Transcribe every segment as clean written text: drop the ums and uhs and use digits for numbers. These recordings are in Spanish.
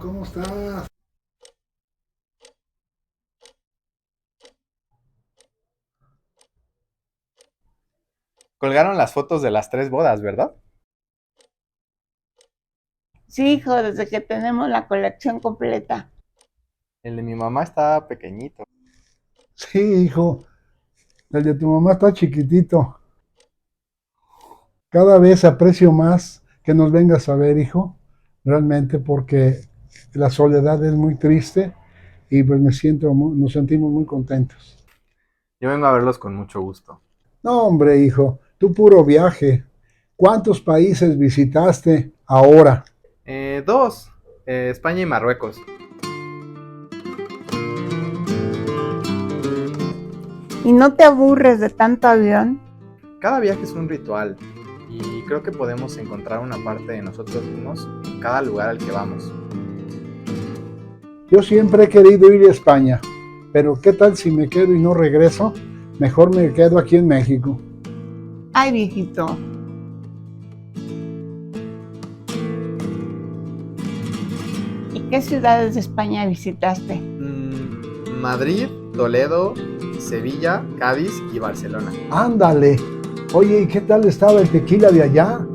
¿cómo estás? Colgaron las fotos de las tres bodas, ¿verdad? Sí, hijo, desde que tenemos la colección completa. El de mi mamá estaba pequeñito. Sí, hijo, el de tu mamá está chiquitito. Cada vez aprecio más que nos vengas a ver, hijo, realmente porque la soledad es muy triste y pues nos sentimos muy contentos. Yo vengo a verlos con mucho gusto. No, hombre, hijo, tú puro viaje. ¿Cuántos países visitaste ahora? Dos, España y Marruecos. ¿Y no te aburres de tanto avión? Cada viaje es un ritual y creo que podemos encontrar una parte de nosotros mismos en cada lugar al que vamos. Yo siempre he querido ir a España, pero ¿qué tal si me quedo y no regreso? Mejor me quedo aquí en México. Ay, viejito. ¿Y qué ciudades de España visitaste? Madrid, Toledo, Sevilla, Cádiz y Barcelona. Ándale. Oye, ¿y qué tal estaba el tequila de allá?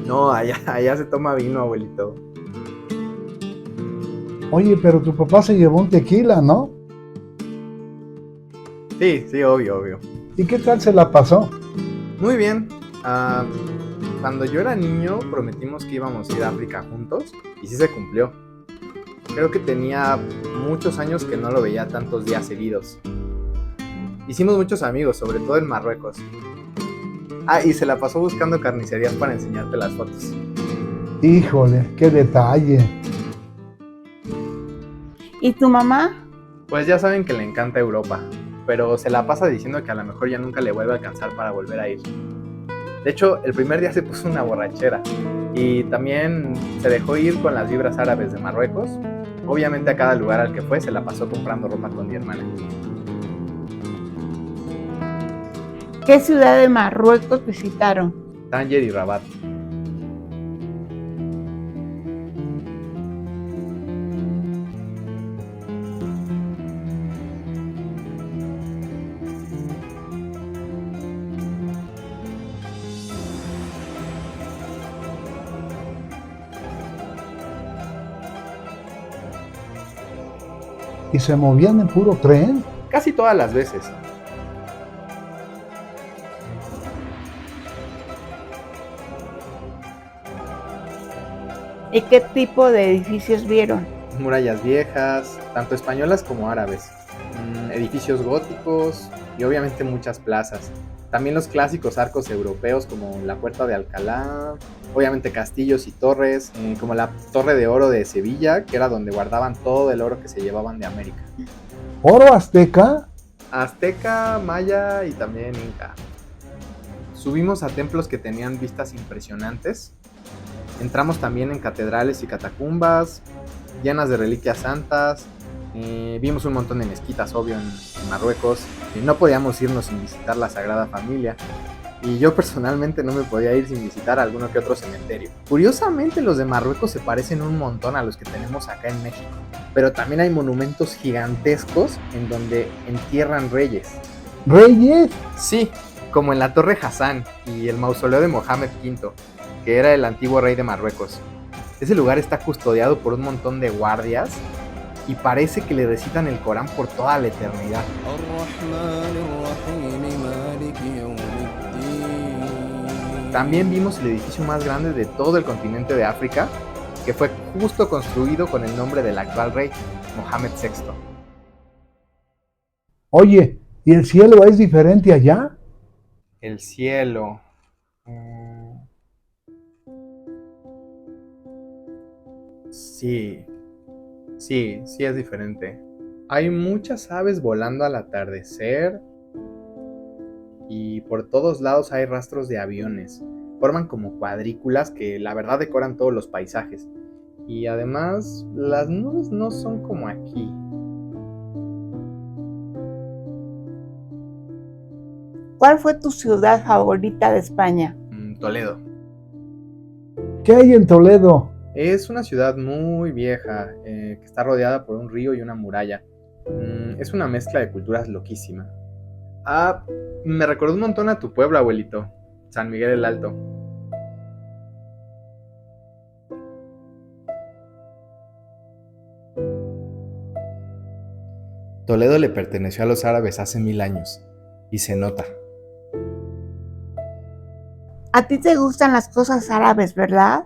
No, allá se toma vino, abuelito. Oye, pero tu papá se llevó un tequila, ¿no? Sí, obvio, obvio. ¿Y qué tal se la pasó? Muy bien. Ah, Cuando yo era niño prometimos que íbamos a ir a África juntos y sí se cumplió. Creo que tenía muchos años que no lo veía tantos días seguidos. Hicimos muchos amigos, sobre todo en Marruecos. Y se la pasó buscando carnicerías para enseñarte las fotos. Híjole, qué detalle. ¿Y tu mamá? Pues ya saben que le encanta Europa, pero se la pasa diciendo que a lo mejor ya nunca le vuelve a alcanzar para volver a ir. De hecho, el primer día se puso una borrachera y también se dejó ir con las vibras árabes de Marruecos. Obviamente a cada lugar al que fue se la pasó comprando ropa con mi hermana. ¿Qué ciudad de Marruecos visitaron? Tánger y Rabat. ¿Y se movían en puro tren? Casi todas las veces. ¿Y qué tipo de edificios vieron? Murallas viejas, tanto españolas como árabes. Edificios góticos y obviamente muchas plazas. También los clásicos arcos europeos como la Puerta de Alcalá, obviamente castillos y torres, como la Torre de Oro de Sevilla, que era donde guardaban todo el oro que se llevaban de América. ¿Oro azteca? Azteca, maya y también inca. Subimos a templos que tenían vistas impresionantes. Entramos también en catedrales y catacumbas llenas de reliquias santas. Vimos un montón de mezquitas, obvio, en Marruecos. No podíamos irnos sin visitar la Sagrada Familia. Y yo personalmente no me podía ir sin visitar alguno que otro cementerio. Curiosamente, los de Marruecos se parecen un montón a los que tenemos acá en México. Pero también hay monumentos gigantescos en donde entierran reyes. ¿Reyes? Sí, como en la Torre Hassan y el mausoleo de Mohamed V, que era el antiguo rey de Marruecos. Ese lugar está custodiado por un montón de guardias y parece que le recitan el Corán por toda la eternidad. También vimos el edificio más grande de todo el continente de África, que fue justo construido con el nombre del actual rey, Mohamed VI. Oye, ¿y el cielo es diferente allá? El cielo. Sí, sí es diferente. Hay muchas aves volando al atardecer y por todos lados hay rastros de aviones. Forman como cuadrículas que la verdad decoran todos los paisajes. Y además, las nubes no son como aquí. ¿Cuál fue tu ciudad favorita de España? Toledo. ¿Qué hay en Toledo? Es una ciudad muy vieja, que está rodeada por un río y una muralla. Es una mezcla de culturas loquísima. Ah, me recordó un montón a tu pueblo, abuelito, San Miguel el Alto. Toledo le perteneció a los árabes hace 1000 años, y se nota. A ti te gustan las cosas árabes, ¿verdad?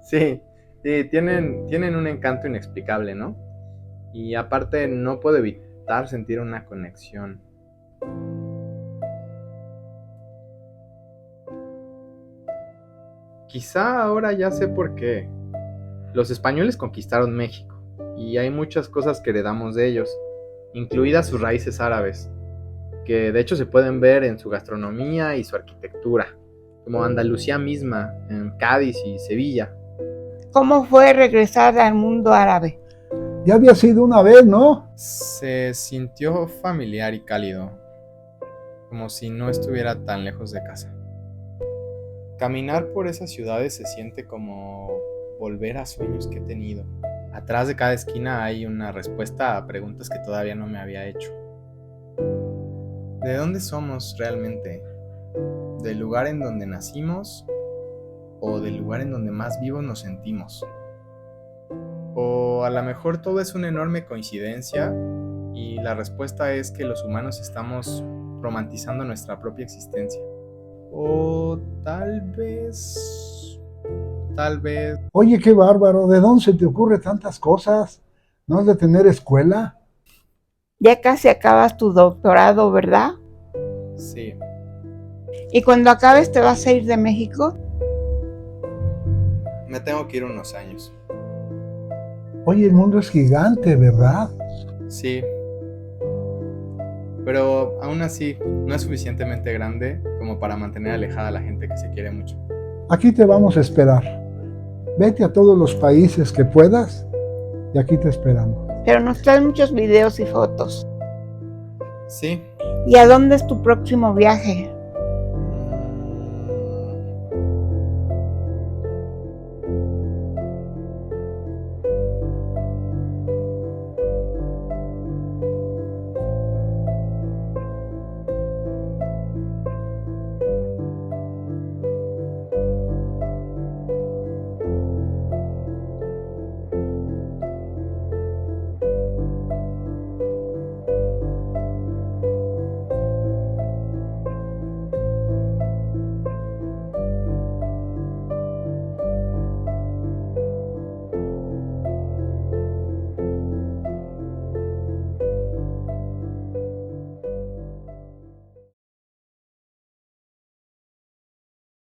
Sí, sí, tienen un encanto inexplicable, ¿no? Y aparte no puedo evitar sentir una conexión. Quizá ahora ya sé por qué. Los españoles conquistaron México, y hay muchas cosas que heredamos de ellos, incluidas sus raíces árabes, que de hecho se pueden ver en su gastronomía y su arquitectura, como Andalucía misma, en Cádiz y Sevilla. ¿Cómo fue regresar al mundo árabe? Ya había sido una vez, ¿no? Se sintió familiar y cálido, como si no estuviera tan lejos de casa. Caminar por esas ciudades se siente como volver a sueños que he tenido. Atrás de cada esquina hay una respuesta a preguntas que todavía no me había hecho. ¿De dónde somos realmente? ¿Del lugar en donde nacimos o del lugar en donde más vivos nos sentimos? O a lo mejor todo es una enorme coincidencia y la respuesta es que los humanos estamos romantizando nuestra propia existencia. O tal vez... Oye, qué bárbaro, ¿de dónde se te ocurre tantas cosas? ¿No has de tener escuela? Ya casi acabas tu doctorado, ¿verdad? Sí, Y cuando acabes te vas a ir de México. me tengo que ir unos años. Oye, el mundo es gigante, ¿verdad? Sí, pero aún así no es suficientemente grande como para mantener alejada a la gente que se quiere mucho. Aquí te vamos a esperar. Vete a todos los países que puedas y aquí te esperamos. Pero nos traen muchos videos y fotos. Sí, ¿Y a dónde es tu próximo viaje?